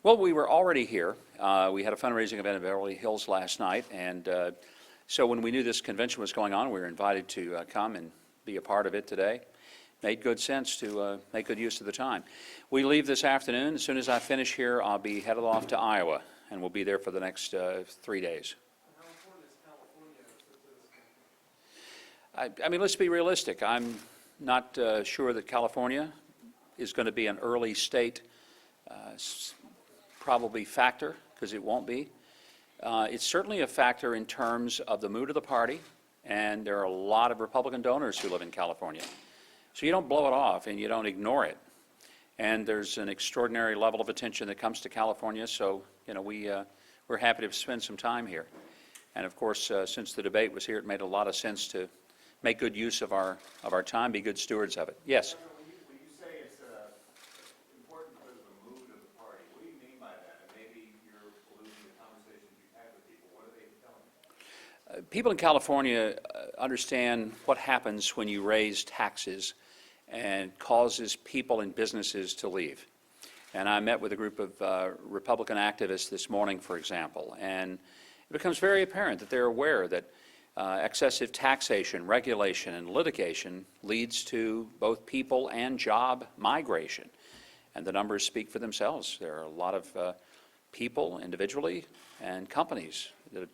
Well, we were already here. We had a fundraising event in Beverly Hills last night, and so when we knew this convention was going on, we were invited to come and be a part of it today. Made good sense to make good use of the time. We leave this afternoon. As soon as I finish here, I'll be headed off to Iowa, and we'll be there for the next 3 days. How important is California to this? I mean, let's be realistic. I'm not sure that California is going to be an early state probably factor, because it won't be. It's certainly a factor in terms of the mood of the party, and there are a lot of Republican donors who live in California. So you don't blow it off and you don't ignore it. And there's an extraordinary level of attention that comes to California, so we're happy to spend some time here. And of course, since the debate was here, it made a lot of sense to make good use of our time, be good stewards of it. Yes? When you say it's important because of the mood of the party, what do you mean by that? And maybe you're alluding to conversations you've had with people. What are they telling you? People in California understand what happens when you raise taxes and causes people and businesses to leave. And I met with a group of Republican activists this morning, for example, and it becomes very apparent that they're aware that excessive taxation, regulation, and litigation leads to both people and job migration. And the numbers speak for themselves. There are a lot of people individually and companies that have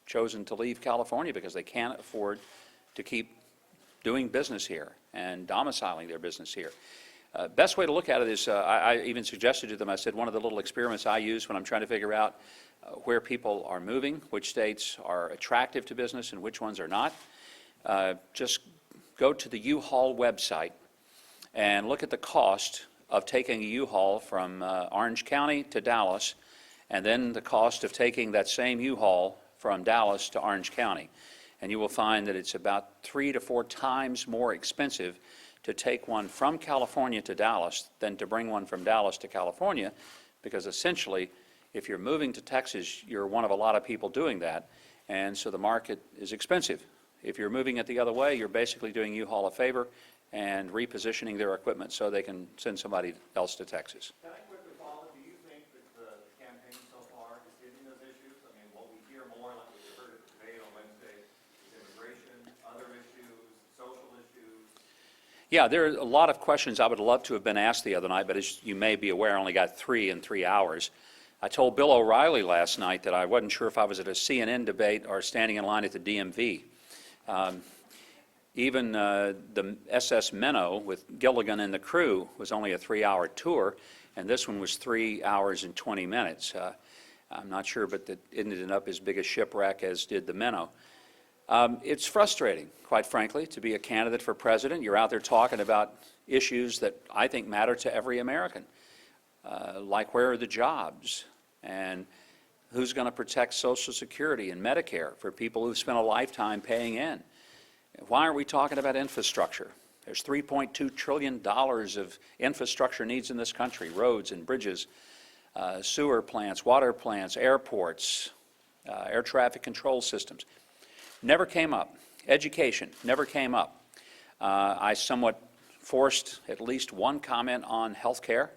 chosen to leave California because they can't afford to keep doing business here and domiciling their business here. Best way to look at it is, I even suggested to them, I said, one of the little experiments I use when I'm trying to figure out where people are moving, which states are attractive to business and which ones are not, just go to the U-Haul website and look at the cost of taking a U-Haul from Orange County to Dallas, and then the cost of taking that same U-Haul from Dallas to Orange County. And you will find that it's about 3 to 4 times more expensive to take one from California to Dallas than to bring one from Dallas to California, because essentially, if you're moving to Texas, you're one of a lot of people doing that, and so the market is expensive. If you're moving it the other way, you're basically doing U-Haul a favor and repositioning their equipment so they can send somebody else to Texas. Can I quickly follow? Do you think that the campaign so far is hitting those issues? I mean, what we hear more, like we heard at the debate on Wednesday, is immigration, other issues, social issues. Yeah, there are a lot of questions I would love to have been asked the other night, but as you may be aware, I only got 3 in 3 hours. I told Bill O'Reilly last night that I wasn't sure if I was at a CNN debate or standing in line at the DMV. Even the SS Minnow with Gilligan and the crew was only a 3-hour tour, and this one was 3 hours and 20 minutes. I'm not sure, but it ended up as big a shipwreck as did the Minnow. It's frustrating, quite frankly, to be a candidate for president. You're out there talking about issues that I think matter to every American, like where are the jobs and who's going to protect Social Security and Medicare for people who've spent a lifetime paying in. Why aren't we talking about infrastructure? There's $3.2 trillion of infrastructure needs in this country, roads and bridges, sewer plants, water plants, airports, air traffic control systems. Never came up. Education never came up. I somewhat forced at least one comment on health care.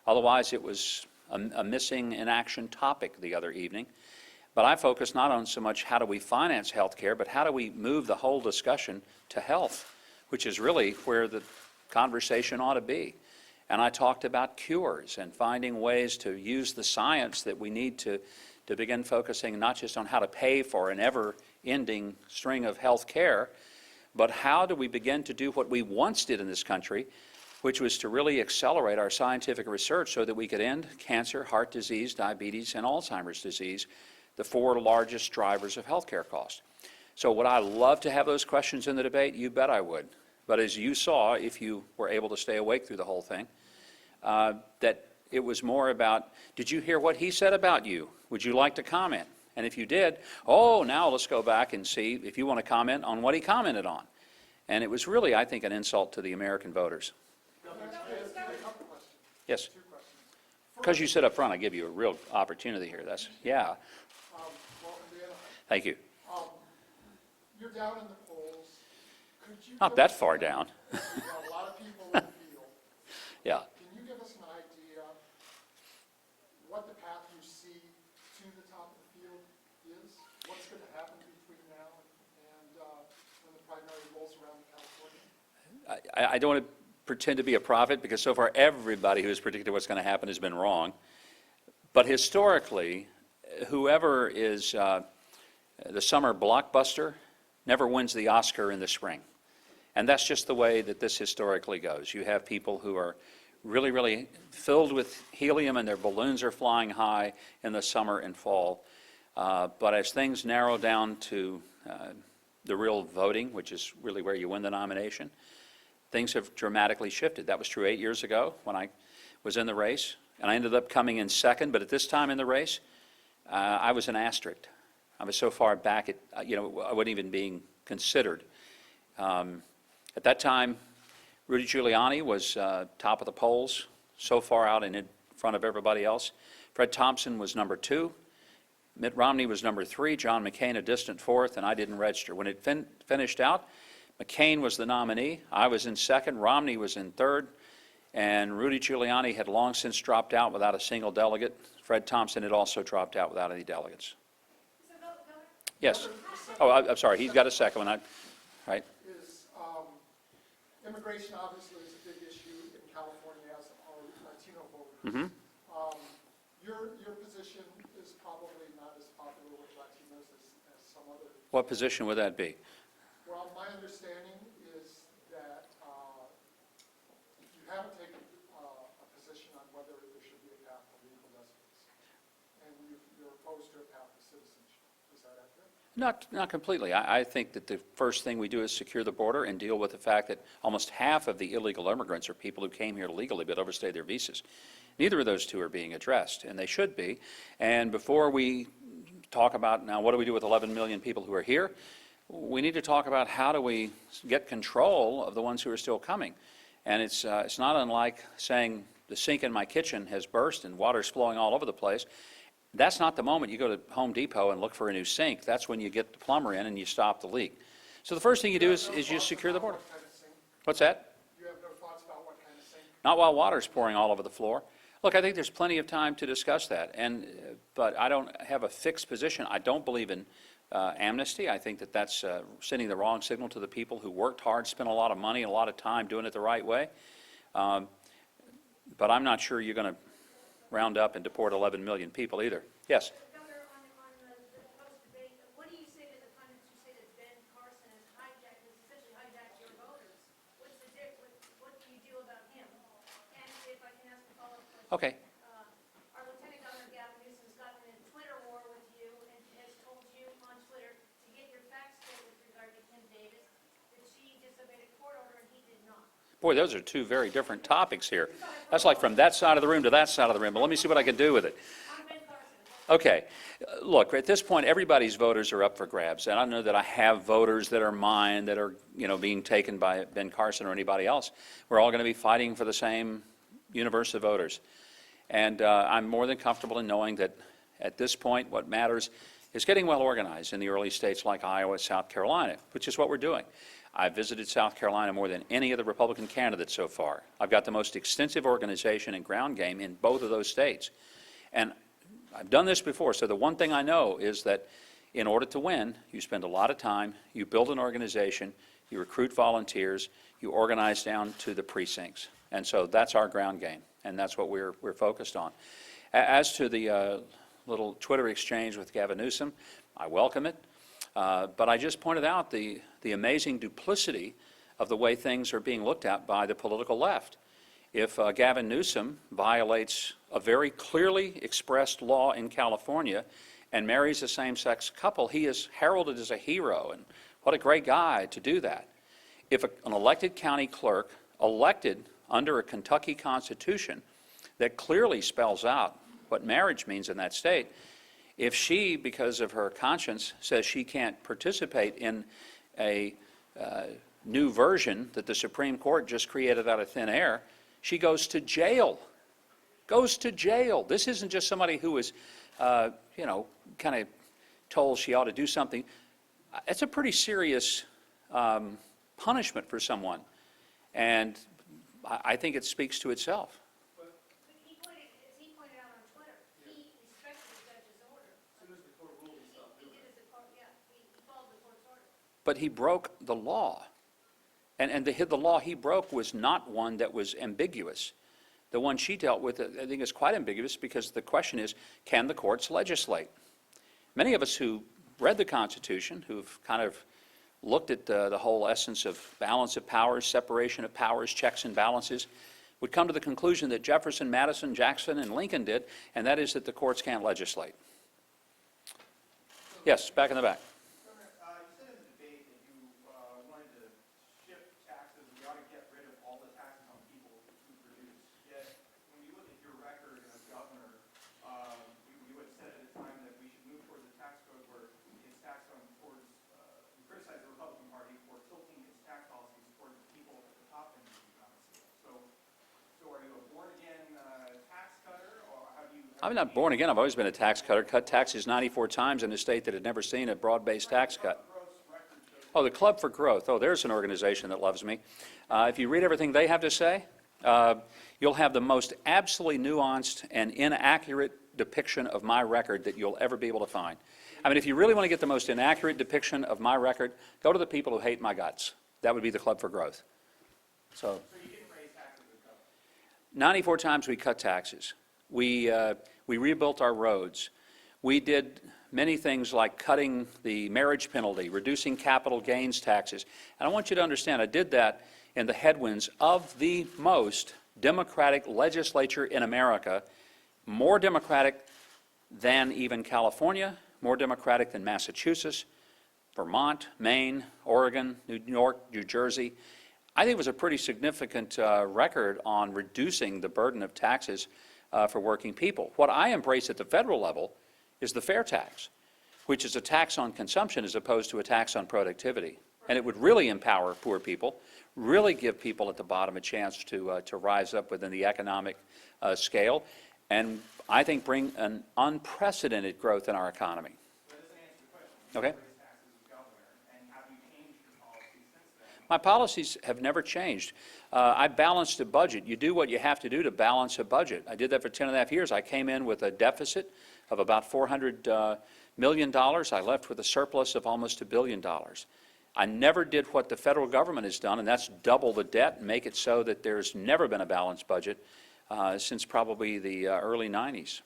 Otherwise, it was a missing in action topic the other evening. But I focused not on so much how do we finance health care, but how do we move the whole discussion to health, which is really where the conversation ought to be. And I talked about cures and finding ways to use the science that we need to begin focusing not just on how to pay for an ever-ending string of health care, but how do we begin to do what we once did in this country, which was to really accelerate our scientific research so that we could end cancer, heart disease, diabetes, and Alzheimer's disease, the 4 largest drivers of healthcare cost. So would I love to have those questions in the debate? You bet I would. But as you saw, if you were able to stay awake through the whole thing, that it was more about, did you hear what he said about you? Would you like to comment? And if you did, oh, now let's go back and see if you want to comment on what he commented on. And it was really, I think, an insult to the American voters. Yes. Because you sit up front, I give you a real opportunity here. That's, yeah. Thank you. You're down in the polls. Could you Not that far down. a lot of people in the field. Yeah. Can you give us an idea what the path primary goals around California? I don't want to pretend to be a prophet, because so far everybody who has predicted what's going to happen has been wrong. But historically, whoever is the summer blockbuster never wins the Oscar in the spring. And that's just the way that this historically goes. You have people who are really, really filled with helium and their balloons are flying high in the summer and fall. But as things narrow down to the real voting, which is really where you win the nomination, things have dramatically shifted. That was true 8 years ago when I was in the race, and I ended up coming in second, but at this time in the race, I was an asterisk. I was so far back, I wasn't even being considered. At that time, Rudy Giuliani was top of the polls, so far out and in front of everybody else. Fred Thompson was number 2. Mitt Romney was number 3. John McCain a distant 4th, and I didn't register. When it finished out, McCain was the nominee. I was in second. Romney was in third. And Rudy Giuliani had long since dropped out without a single delegate. Fred Thompson had also dropped out without any delegates. Yes. Oh, I'm sorry. He's got a second one. Right. Immigration obviously is a big issue in California as are Latino voters. Mm-hmm. Your position is probably not as popular with Latinos as some other. What position would that be? Well, my understanding is that you haven't taken a position on whether there should be a path to legal residence, and you're opposed to a path to citizenship. Is that accurate? Not completely. I think that the first thing we do is secure the border and deal with the fact that almost half of the illegal immigrants are people who came here legally but overstayed their visas. Neither of those two are being addressed, and they should be. And before we talk about, now, what do we do with 11 million people who are here, we need to talk about how do we get control of the ones who are still coming. And it's not unlike saying the sink in my kitchen has burst and water's flowing all over the place. That's not the moment you go to Home Depot and look for a new sink. That's when you get the plumber in and you stop the leak. So the first thing you do is you secure the border. What's that? You have no thoughts about what kind of sink? Not while water's pouring all over the floor. Look, I think there's plenty of time to discuss that, but I don't have a fixed position. I don't believe in amnesty. I think that that's sending the wrong signal to the people who worked hard, spent a lot of money and a lot of time doing it the right way. But I'm not sure you're going to round up and deport 11 million people either. Yes? Governor, on the proposed debate, what do you say to the pundits who say that Ben Carson has essentially hijacked your voters? What do you do about him? And if I can ask a follow-up question. Okay. Our Lieutenant Governor Gavin Newsom has gotten in a Twitter war with you and has told you on Twitter to get your facts straight with regard to Kim Davis, that she disobeyed a court order and he did not. Boy, those are two very different topics here. That's like from that side of the room to that side of the room. But let me see what I can do with it. I'm Ben Carson. Okay. Look, at this point, everybody's voters are up for grabs. And I don't know that I have voters that are mine that are, being taken by Ben Carson or anybody else. We're all going to be fighting for the same universe of voters. And I'm more than comfortable in knowing that at this point, what matters is getting well organized in the early states like Iowa, South Carolina, which is what we're doing. I've visited South Carolina more than any of the Republican candidates so far. I've got the most extensive organization and ground game in both of those states. And I've done this before, so the one thing I know is that in order to win, you spend a lot of time, you build an organization, you recruit volunteers, you organize down to the precincts. And so that's our ground game, and that's what we're focused on. As to the little Twitter exchange with Gavin Newsom, I welcome it. But I just pointed out the amazing duplicity of the way things are being looked at by the political left. If Gavin Newsom violates a very clearly expressed law in California and marries a same-sex couple, he is heralded as a hero, and what a great guy to do that. If an elected county clerk, elected under a Kentucky Constitution that clearly spells out what marriage means in that state, if she, because of her conscience, says she can't participate in a new version that the Supreme Court just created out of thin air, she goes to jail. Goes to jail. This isn't just somebody who is, kind of told she ought to do something. It's a pretty serious punishment for someone, and I think it speaks to itself. But as he pointed out on Twitter, he respected the judge's order. He did as the court, he followed the court's order. but he broke the law. And the law he broke was not one that was ambiguous. The one she dealt with, I think, is quite ambiguous, because the question is, can the courts legislate? Many of us who read the Constitution, who've kind of looked at the whole essence of balance of powers, separation of powers, checks and balances, would come to the conclusion that Jefferson, Madison, Jackson, and Lincoln did, and that is that the courts can't legislate. Yes, back in the back. Governor, you said in the debate that you wanted to shift taxes, we ought to get rid of all the taxes on people who produce. Yet, when you look at your record as governor, you had said at the time that we should move towards a tax code where it's taxed on towards, you criticized the Republican Party for tilting its tax policies towards the people at the top end of the economic scale. So are you a born-again tax cutter, or how do you? I'm not born again. I've always been a tax cutter. Cut taxes 94 times in a state that had never seen a broad-based tax cut. Oh, the Club for Growth. Oh, there's an organization that loves me. If you read everything they have to say, you'll have the most absolutely nuanced and inaccurate depiction of my record that you'll ever be able to find. I mean, if you really want to get the most inaccurate depiction of my record, go to the people who hate my guts. That would be the Club for Growth. So you didn't raise taxes as governor? 94 times we cut taxes. We rebuilt our roads. We did many things like cutting the marriage penalty, reducing capital gains taxes. And I want you to understand, I did that in the headwinds of the most democratic legislature in America, more democratic than even California, more democratic than Massachusetts, Vermont, Maine, Oregon, New York, New Jersey. I think it was a pretty significant record on reducing the burden of taxes for working people. What I embrace at the federal level is the fair tax, which is a tax on consumption as opposed to a tax on productivity. And it would really empower poor people, really give people at the bottom a chance to rise up within the economic scale, and I think bring an unprecedented growth in our economy. That doesn't answer the question. Okay. You raised taxes as governor, and have you changed your policy since then? My policies have never changed. I balanced a budget. You do what you have to do to balance a budget. I did that for 10.5 years. I came in with a deficit of about $400 million. I left with a surplus of almost $1 billion. I never did what the federal government has done, and that's double the debt and make it so that there's never been a balanced budget since probably the early 90s.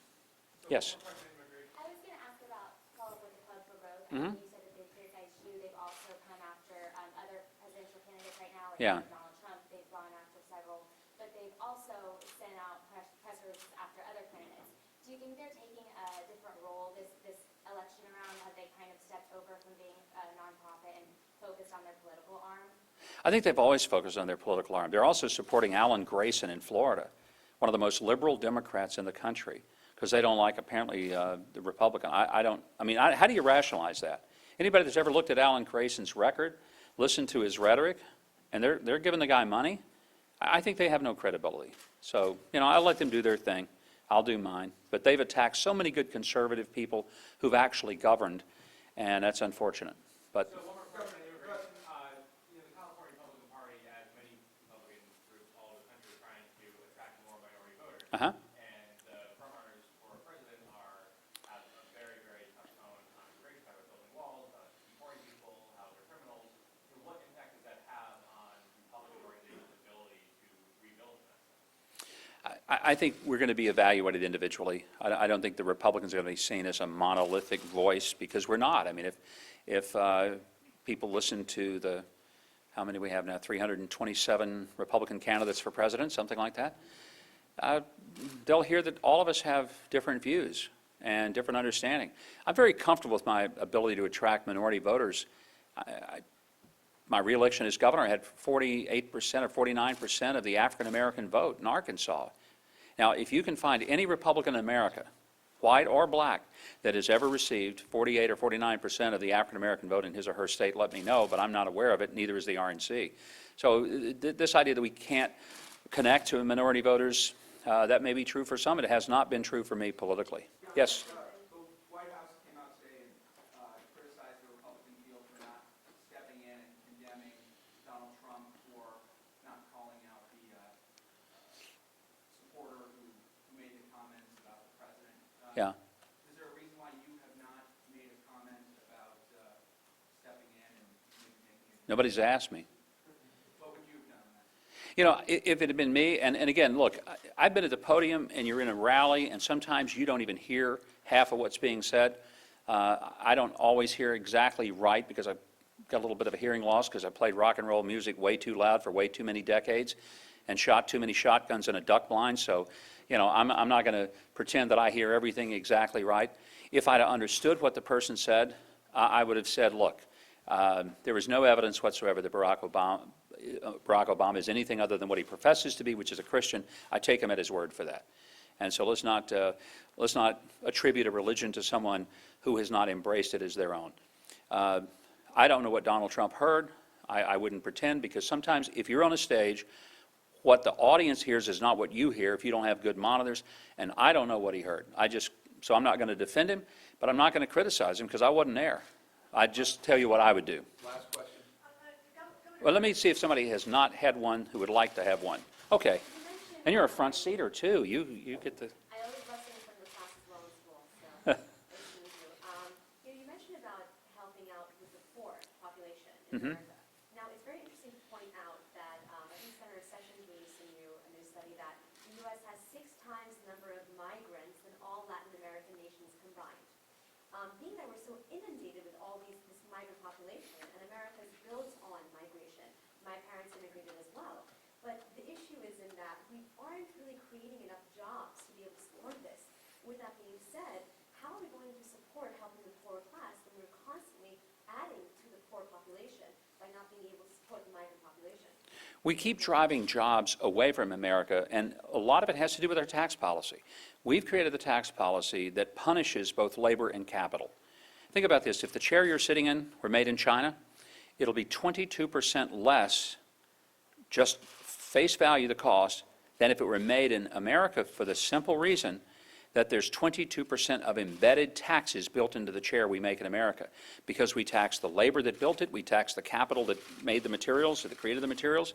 Yes? I was going to ask about, follow up with the Club for Growth. I Mhm. know you said that they've criticized you. They've also come after other presidential candidates right now, like Yeah. Donald Trump. They've gone after several, but they've also sent out press releases after other candidates. Do you think they're taking a different role this election around? Have they kind of stepped over from being a nonprofit and focused on their political arm? I think they've always focused on their political arm. They're also supporting Alan Grayson in Florida, one of the most liberal Democrats in the country, because they don't like, apparently, the Republican. How do you rationalize that? Anybody that's ever looked at Alan Grayson's record, listened to his rhetoric, and they're giving the guy money, I think they have no credibility. So, I'll let them do their thing. I'll do mine. But they've attacked so many good conservative people who've actually governed, and that's unfortunate. But So, one more question. The California Republican Party, as many Republican groups all over the country, are trying to attract more minority voters. Uh-huh. And the frontrunners for president have a very, very tough tone on immigration, how they're building walls, deporting people, how they're criminals. So what impact does that have on Republican organizations' ability to rebuild that? I think we're going to be evaluated individually. I don't think the Republicans are going to be seen as a monolithic voice, because we're not. I mean, if people listen to how many we have now, 327 Republican candidates for president, something like that, they'll hear that all of us have different views and different understanding. I'm very comfortable with my ability to attract minority voters. My reelection as governor, I had 48% or 49% of the African-American vote in Arkansas. Now, if you can find any Republican in America, white or black, that has ever received 48 or 49% of the African-American vote in his or her state, let me know, but I'm not aware of it, neither is the RNC. So this idea that we can't connect to minority voters, that may be true for some. It has not been true for me politically. Yes? The White House came out today and criticized the Republican field for not stepping in and condemning Donald Trump for not calling out the supporter who made the comments about the president. Yeah. Is there a reason why you have not made a comment about stepping in and making Nobody's asked me. What would you have done? You know, if it had been me, and again, look, I've been at the podium and you're in a rally and sometimes you don't even hear half of what's being said. I don't always hear exactly right because I've got a little bit of a hearing loss because I played rock and roll music way too loud for way too many decades and shot too many shotguns in a duck blind. So, you know, I'm not going to pretend that I hear everything exactly right. If I'd understood what the person said, I would have said, look, there was no evidence whatsoever that Barack Obama is anything other than what he professes to be, which is a Christian. I take him at his word for that. And so let's not attribute a religion to someone who has not embraced it as their own. I don't know what Donald Trump heard. I wouldn't pretend, because sometimes if you're on a stage, what the audience hears is not what you hear if you don't have good monitors, and I don't know what he heard. So I'm not going to defend him, but I'm not going to criticize him because I wasn't there. I'd just tell you what I would do. Last question. Well, let me see if somebody has not had one who would like to have one. Okay. And you're a front seater, too. You get the... I always listen from the class as well as school, so nice to meet you. You mentioned about helping out with the poor population in America. Now, it's very interesting to point out that I think Senator Sessions released a new study that the U.S. has 6 times the number of migrants than all Latin American nations combined. Being that we're so inundated with all this migrant population, and America is built on migration, my parents immigrated as well. But the issue is in that we aren't really creating enough jobs to be able to support this. With that being said, how are we going to support helping the poor class when we're constantly adding to the poor population by not being able to support the migrant population? We keep driving jobs away from America, and a lot of it has to do with our tax policy. We've created the tax policy that punishes both labor and capital. Think about this. If the chair you're sitting in were made in China, it'll be 22% less, just face value the cost, than if it were made in America, for the simple reason that there's 22% of embedded taxes built into the chair we make in America. Because we tax the labor that built it, we tax the capital that made the materials, that created the materials.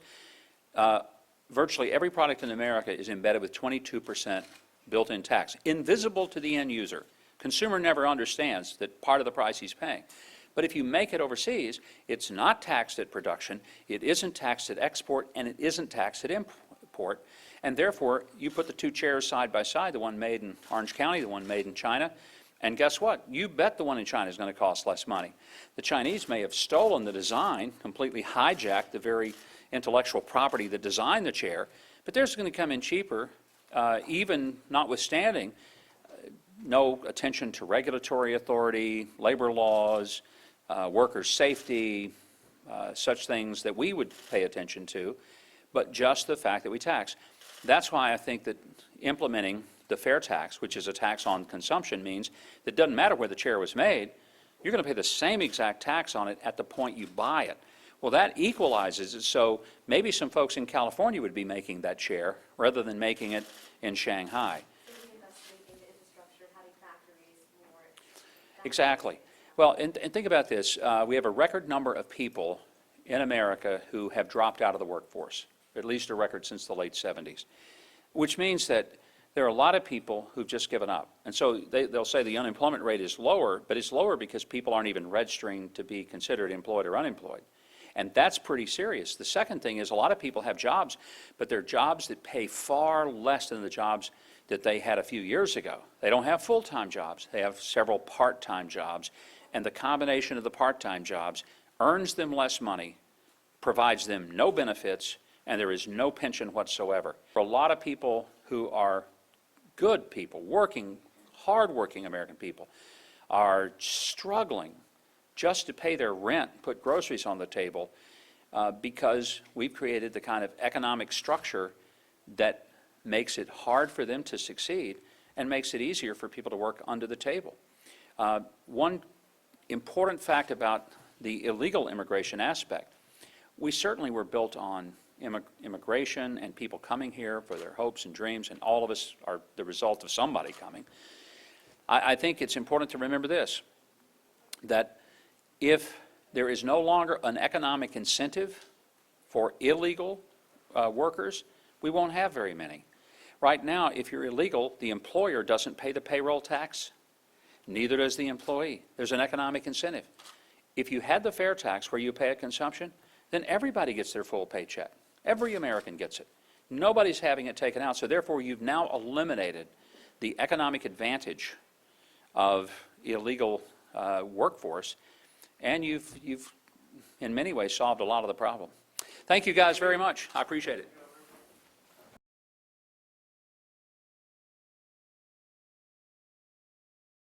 Virtually every product in America is embedded with 22% built-in tax, invisible to the end user. Consumer never understands that part of the price he's paying. But if you make it overseas, it's not taxed at production, it isn't taxed at export, and it isn't taxed at import. And therefore, you put the 2 chairs side by side, the one made in Orange County, the one made in China, and guess what? You bet the one in China is going to cost less money. The Chinese may have stolen the design, completely hijacked the very intellectual property that designed the chair, but theirs is going to come in cheaper, even notwithstanding no attention to regulatory authority, labor laws, worker safety, such things that we would pay attention to, but just the fact that we tax. That's why I think that implementing the fair tax, which is a tax on consumption, means that it doesn't matter where the chair was made, you're going to pay the same exact tax on it at the point you buy it. Well, that equalizes it, so maybe some folks in California would be making that chair rather than making it in Shanghai. Exactly. Well, and think about this. We have a record number of people in America who have dropped out of the workforce, at least a record since the late 70s, which means that there are a lot of people who've just given up. And so they'll say the unemployment rate is lower, but it's lower because people aren't even registering to be considered employed or unemployed. And that's pretty serious. The second thing is a lot of people have jobs, but they're jobs that pay far less than the jobs that they had a few years ago. They don't have full-time jobs. They have several part-time jobs. And the combination of the part-time jobs earns them less money, provides them no benefits, and there is no pension whatsoever. For a lot of people who are good people, working, hard-working American people, are struggling just to pay their rent, put groceries on the table, because we've created the kind of economic structure that makes it hard for them to succeed and makes it easier for people to work under the table. One important fact about the illegal immigration aspect, we certainly were built on immigration and people coming here for their hopes and dreams, and all of us are the result of somebody coming. I think it's important to remember this, that if there is no longer an economic incentive for illegal workers, we won't have very many. Right now, if you're illegal, the employer doesn't pay the payroll tax, neither does the employee. There's an economic incentive. If you had the fair tax where you pay at consumption, then everybody gets their full paycheck. Every American gets it. Nobody's having it taken out, so therefore you've now eliminated the economic advantage of illegal workforce, and you've in many ways solved a lot of the problem. Thank you guys very much. I appreciate it.